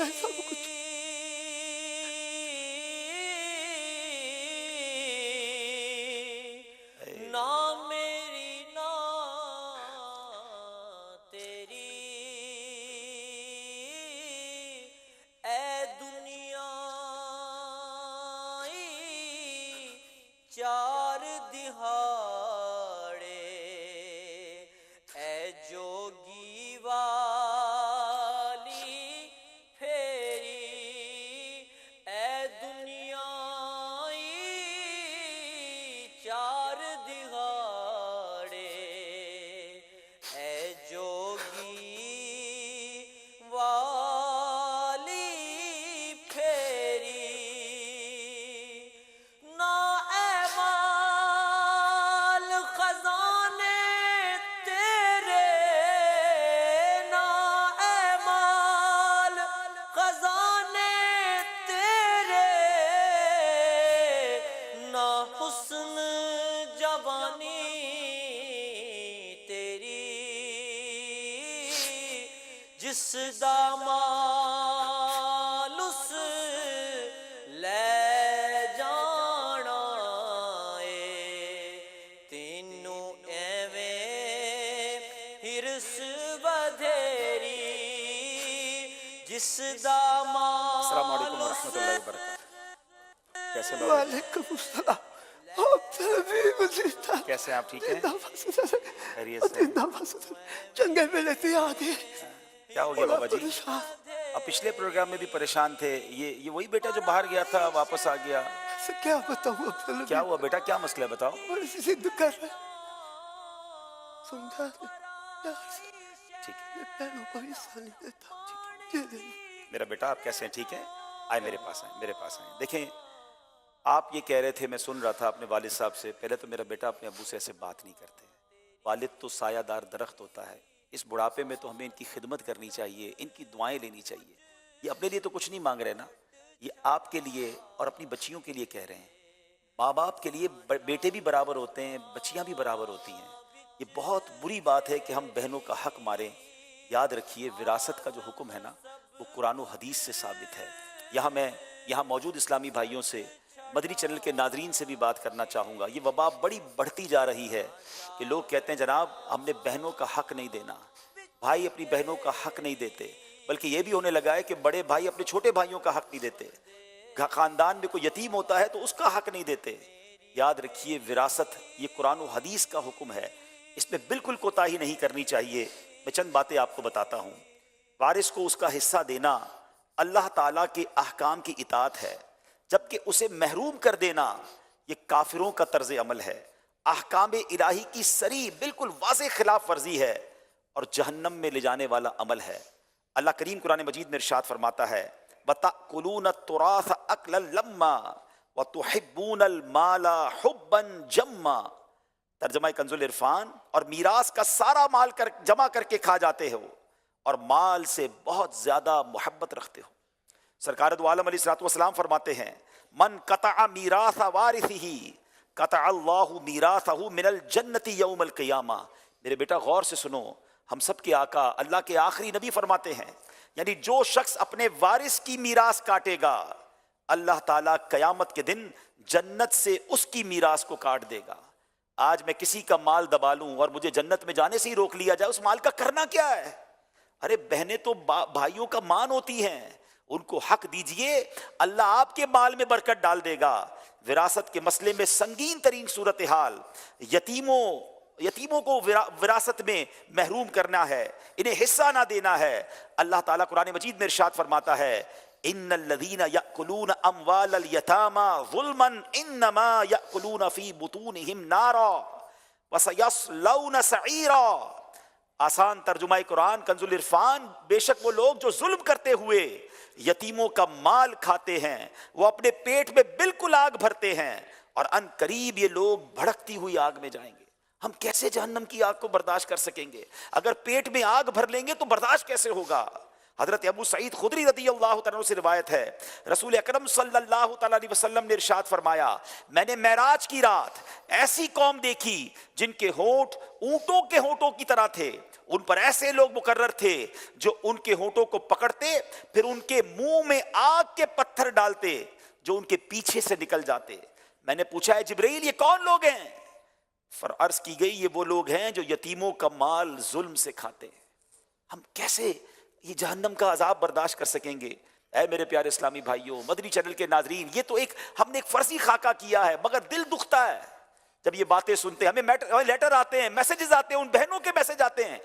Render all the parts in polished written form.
ہے سب کچھ. نہ میری نہ تیری اے دنیا چار دہاڑے اے جوگی والی پھیری اے دنیا چار دہاڑے اے جوگی والی پھیری نہ اے مال خزانے تیرے نہ اے مال خزانے تیرے نہ حسن جوانی تیری جس دامال اس لے جانا اے تینوں ایویں ہرس بدھیری جس دامال السلام علیکم ورحمۃ اللہ وبرکاتہ. کیسے بابا؟ وعلیکم السلام. آپ سے بھی مزید کیسے ہیں آپ؟ ٹھیک ہیں؟ خیریت سے؟ چنگے ملے تھے آدھے کیا ہو گیا بابا جی؟ پریشان. آپ پچھلے پروگرام میں بھی پریشان تھے. یہ وہی بیٹا جو باہر گیا تھا واپس آ گیا؟ سے کیا بتاؤں اب کیا ہوا بیٹا؟ کیا مسئلہ ہے بتاؤ. بڑی سی ضد کر رہے سمجھا دے پیار سے. ٹھیک ہے یہ پیروں کو حصہ نہیں دیتا. یہ دے میرا بیٹا، آپ کیسے ہیں؟ ٹھیک ہیں؟ آئے میرے پاس آئیں، میرے پاس آئیں. دیکھیں، آپ یہ کہہ رہے تھے، میں سن رہا تھا اپنے والد صاحب سے. پہلے تو میرا بیٹا اپنے ابو سے ایسے بات نہیں کرتے. والد تو سایہ دار درخت ہوتا ہے. اس بڑھاپے میں تو ہمیں ان کی خدمت کرنی چاہیے، ان کی دعائیں لینی چاہیے. یہ اپنے لیے تو کچھ نہیں مانگ رہے نا، یہ آپ کے لیے اور اپنی بچیوں کے لیے کہہ رہے ہیں. ماں باپ کے لیے بیٹے بھی برابر ہوتے ہیں، بچیاں بھی برابر ہوتی ہیں. یہ بہت بری بات ہے کہ ہم بہنوں کا حق ماریں. یاد رکھیے، وراثت کا جو حکم ہے نا، وہ قرآن و حدیث سے ثابت ہے. یہاں موجود اسلامی بھائیوں سے، مدنی چینل کے ناظرین سے بھی بات کرنا چاہوں گا. یہ وبا بڑی بڑھتی جا رہی ہے کہ لوگ کہتے ہیں جناب ہم نے بہنوں کا حق نہیں دینا، بھائی اپنی بہنوں کا حق نہیں دیتے. بلکہ یہ بھی ہونے لگا ہے کہ بڑے بھائی اپنے چھوٹے بھائیوں کا حق نہیں دیتے. خاندان میں کوئی یتیم ہوتا ہے تو اس کا حق نہیں دیتے. یاد رکھیے، وراثت یہ قرآن و حدیث کا حکم ہے، اس میں بالکل کوتاہی نہیں کرنی چاہیے. میں چند باتیں آپ کو بتاتا ہوں. وارث کو اس کا حصہ دینا اللہ تعالیٰ کے احکام کی اطاعت ہے، جبکہ اسے محروم کر دینا یہ کافروں کا طرز عمل ہے. احکام الہی کی صریح بالکل واضح خلاف ورزی ہے اور جہنم میں لے جانے والا عمل ہے. اللہ کریم قرآن مجید میں ارشاد فرماتا ہے وَتَأْكُلُونَ التُّرَاثَ أَكْلًا لَمًّا وَتُحِبُّونَ الْمَالَ حُبًّا جَمًّا. ترجمہ کنز العرفان، اور میراث کا سارا مال جمع کر کے کھا جاتے ہو اور مال سے بہت زیادہ محبت رکھتے ہو. سرکار دو عالم علیہ الصلوۃ والسلام فرماتے ہیں من قطع میراث وارثہ قطع اللہ میراثہ من الجنت یوم القیامہ. میرے بیٹا غور سے سنو، ہم سب کے آقا اللہ کے آخری نبی فرماتے ہیں یعنی جو شخص اپنے وارث کی میراث کاٹے گا، اللہ تعالیٰ قیامت کے دن جنت سے اس کی میراث کو کاٹ دے گا. آج میں کسی کا مال دبا لوں اور مجھے جنت میں جانے سے ہی روک لیا جائے، اس مال کا کرنا کیا ہے؟ ارے بہنیں تو بھائیوں کا مان ہوتی ہیں، ان کو حق دیجئے، اللہ آپ کے مال میں برکت ڈال دے گا. وراثت کے مسئلے میں سنگین ترین صورتحال یتیموں کو وراثت میں محروم کرنا ہے، انہیں حصہ نہ دینا ہے. اللہ تعالیٰ قرآن مجید میں ارشاد فرماتا ہے ان الذین یأکلون اموال الیتامی ظلما انما یأکلون فی بطونہم نارا وسیصلون سعیرا. آسان ترجمہ قرآن کنز العرفان، بے شک وہ لوگ جو ظلم کرتے ہوئے یتیموں کا مال کھاتے ہیں وہ اپنے پیٹ میں بالکل آگ بھرتے ہیں اور ان قریب یہ لوگ بھڑکتی ہوئی آگ میں جائیں گے. ہم کیسے جہنم کی آگ کو برداشت کر سکیں گے؟ اگر پیٹ میں آگ بھر لیں گے تو برداشت کیسے ہوگا؟ حضرت ابو سعید خدری رضی اللہ تعالیٰ عنہ سے روایت ہے رسول اکرم صلی اللہ تعالیٰ علیہ وسلم نے ارشاد فرمایا میں نے معراج کی رات ایسی قوم دیکھی جن کے ہونٹ اونٹوں کے ہونٹوں کی طرح تھے، ان پر ایسے لوگ مقرر تھے جو ان کے ہونٹوں کو پکڑتے پھر ان کے منہ میں آگ کے پتھر ڈالتے جو ان کے پیچھے سے نکل جاتے. میں نے پوچھا ہے جبرائیل یہ کون لوگ ہیں؟ عرض کی گئی یہ وہ لوگ ہیں جو یتیموں کا مال ظلم سے کھاتے ہیں. ہم کیسے یہ جہنم کا عذاب برداشت کر سکیں گے؟ اے میرے پیارے اسلامی بھائیوں، مدنی چینل کے ناظرین، یہ تو ہم نے ایک فرضی خاکہ کیا ہے، مگر دل دکھتا ہے جب یہ باتیں سنتے ہیں. ہمیں لیٹر آتے ہیں، میسیجز آتے ہیں، ان بہنوں کے میسج آتے ہیں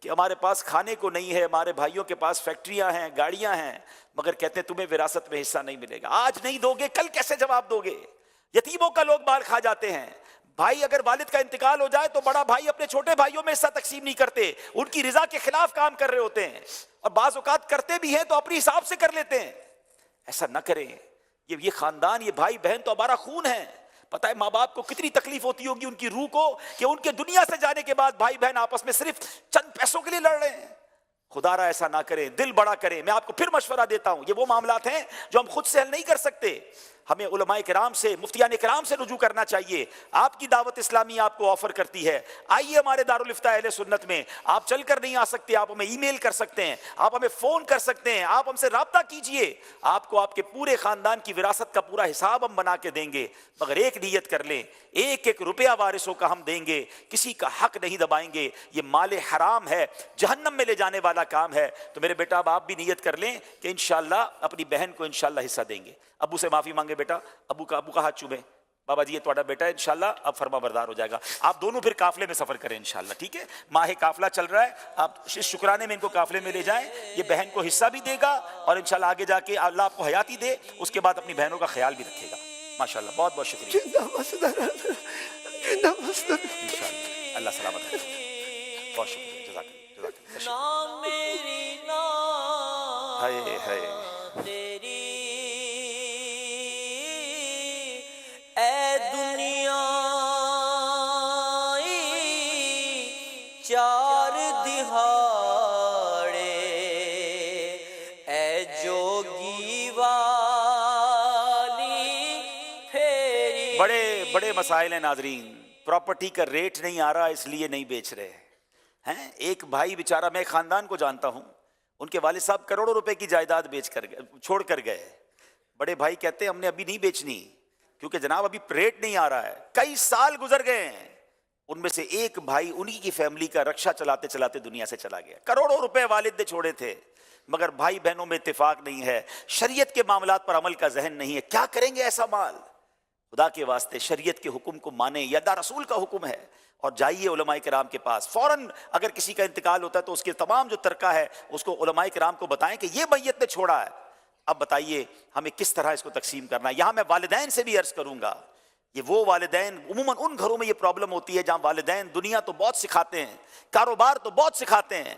کہ ہمارے پاس کھانے کو نہیں ہے، ہمارے بھائیوں کے پاس فیکٹریاں ہیں، گاڑیاں ہیں، مگر کہتے ہیں تمہیں وراثت میں حصہ نہیں ملے گا. آج نہیں دو گے کل کیسے جواب دو گے؟ یتیموں کا لوگ مال کھا جاتے ہیں. بھائی اگر والد کا انتقال ہو جائے تو بڑا بھائی اپنے چھوٹے بھائیوں میں حصہ تقسیم نہیں کرتے، ان کی رضا کے خلاف کام کر رہے ہوتے ہیں، اور بعض اوقات کرتے بھی ہیں تو اپنی حساب سے کر لیتے ہیں. ایسا نہ کریں. یہ خاندان، یہ بھائی بہن تو ہمارا خون ہے. پتہ ہے ماں باپ کو کتنی تکلیف ہوتی ہوگی ان کی روح کو کہ ان کے دنیا سے جانے کے بعد بھائی بہن آپس میں صرف چند پیسوں کے لیے لڑ رہے ہیں. خدا را ایسا نہ کریں، دل بڑا کریں. میں آپ کو پھر مشورہ دیتا ہوں، یہ وہ معاملات ہیں جو ہم خود سے حل نہیں کر سکتے. ہمیں علماء کرام سے، مفتیان کرام سے رجوع کرنا چاہیے. آپ کی دعوت اسلامی آپ کو آفر کرتی ہے، آئیے ہمارے دارالافتاء اہل سنت میں. آپ چل کر نہیں آ سکتے، آپ ہمیں ای میل کر سکتے ہیں، آپ ہمیں فون کر سکتے ہیں، آپ ہم سے رابطہ کیجئے. آپ کو آپ کے پورے خاندان کی وراثت کا پورا حساب ہم بنا کے دیں گے. مگر ایک نیت کر لیں، ایک ایک روپیہ وارثوں کا ہم دیں گے، کسی کا حق نہیں دبائیں گے. یہ مال حرام ہے، جہنم میں لے جانے والا کام ہے. تو میرے بیٹا اب آپ بھی نیت کر لیں کہ انشاءاللہ اپنی بہن کو انشاءاللہ حصہ دیں گے. ابو سے معافی مانگے بیٹا، ابو کا ہاتھ چومیں. بابا جی یہ تہاڈا بیٹا ہے، انشاءاللہ اب فرما بردار ہو جائے گا. آپ دونوں پھر قافلے میں سفر کریں انشاءاللہ، ٹھیک ہے؟ ماہ قافلہ چل رہا ہے، آپ اس شکرانے میں ان کو قافلے میں لے جائیں. یہ بہن کو حصہ بھی دے گا اور انشاءاللہ آگے جا کے اللہ آپ کو حیاتی دے، اس کے بعد اپنی بہنوں کا خیال بھی رکھے گا. ماشاءاللہ، بہت بہت شکریہ. انشاءاللہ اللہ سلامت رکھے. بہت شکریہ، جزاک اللہ. نہ میری نہ ہائے ہائے تیری، اے دنیا چار دہاڑے، اے جوگی والی پھیری. بڑے بڑے مسائل ہیں ناظرین. پراپرٹی کا ریٹ نہیں آ رہا اس لیے نہیں بیچ رہے ہیں. ایک بھائی بیچارہ، میں خاندان کو جانتا ہوں، ان کے والد صاحب کروڑوں روپے کی جائیداد بیچ کر چھوڑ کر گئے. بڑے بھائی کہتے ہیں ہم نے ابھی نہیں بیچنی کیونکہ جناب ابھی ریٹ نہیں آ رہا ہے. کئی سال گزر گئے ہیں. ان میں سے ایک بھائی انہی کی فیملی کا رکشہ چلاتے چلاتے دنیا سے چلا گیا. کروڑوں روپے والد نے چھوڑے تھے، مگر بھائی بہنوں میں اتفاق نہیں ہے، شریعت کے معاملات پر عمل کا ذہن نہیں ہے. کیا کریں گے ایسا مال؟ خدا کے واسطے شریعت کے حکم کو مانیں. یہ اللہ رسول کا حکم ہے. اور جائیے علماء کرام کے پاس. فوراً اگر کسی کا انتقال ہوتا ہے تو اس کے تمام جو ترکہ ہے اس کو علماء کرام کو بتائیں کہ یہ میت نے چھوڑا ہے. اب بتائیے ہمیں کس طرح اس کو تقسیم کرنا ہے. یہاں میں والدین سے بھی عرض کروں گا، یہ وہ والدین، عموماً ان گھروں میں یہ پرابلم ہوتی ہے جہاں والدین دنیا تو بہت سکھاتے ہیں، کاروبار تو بہت سکھاتے ہیں،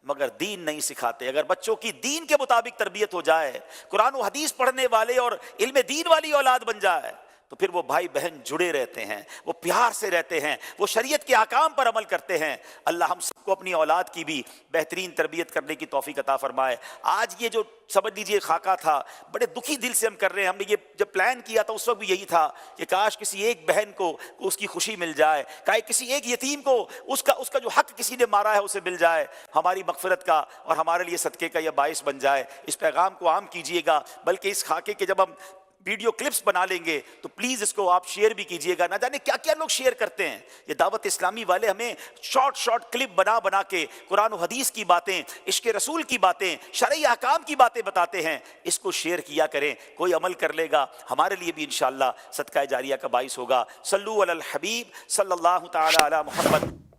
مگر دین نہیں سکھاتے. اگر بچوں کی دین کے مطابق تربیت ہو جائے، قرآن و حدیث پڑھنے والے اور علم دین والی اولاد بن جائے، تو پھر وہ بھائی بہن جڑے رہتے ہیں، وہ پیار سے رہتے ہیں، وہ شریعت کے احکام پر عمل کرتے ہیں. اللہ ہم سب کو اپنی اولاد کی بھی بہترین تربیت کرنے کی توفیق عطا فرمائے. آج یہ جو سمجھ لیجیے خاکہ تھا، بڑے دکھی دل سے ہم کر رہے ہیں. ہم نے یہ جب پلان کیا تھا اس وقت بھی یہی تھا کہ کاش کسی ایک بہن کو اس کی خوشی مل جائے، کسی ایک یتیم کو اس کا جو حق کسی نے مارا ہے اسے مل جائے، ہماری مغفرت کا اور ہمارے لیے صدقے کا یہ باعث بن جائے. اس پیغام کو عام کیجیے گا، بلکہ اس خاکے کے جب ہم ویڈیو کلپس بنا لیں گے تو پلیز اس کو آپ شیئر بھی کیجئے گا. نہ جانے کیا کیا لوگ شیئر کرتے ہیں. یہ دعوت اسلامی والے ہمیں شارٹ کلپ بنا کے قرآن و حدیث کی باتیں، عشق رسول کی باتیں، شرعی احکام کی باتیں بتاتے ہیں. اس کو شیئر کیا کریں، کوئی عمل کر لے گا ہمارے لیے بھی انشاءاللہ صدقہ جاریہ کا باعث ہوگا. صلو علی الحبیب صلی اللہ تعالی علی محمد.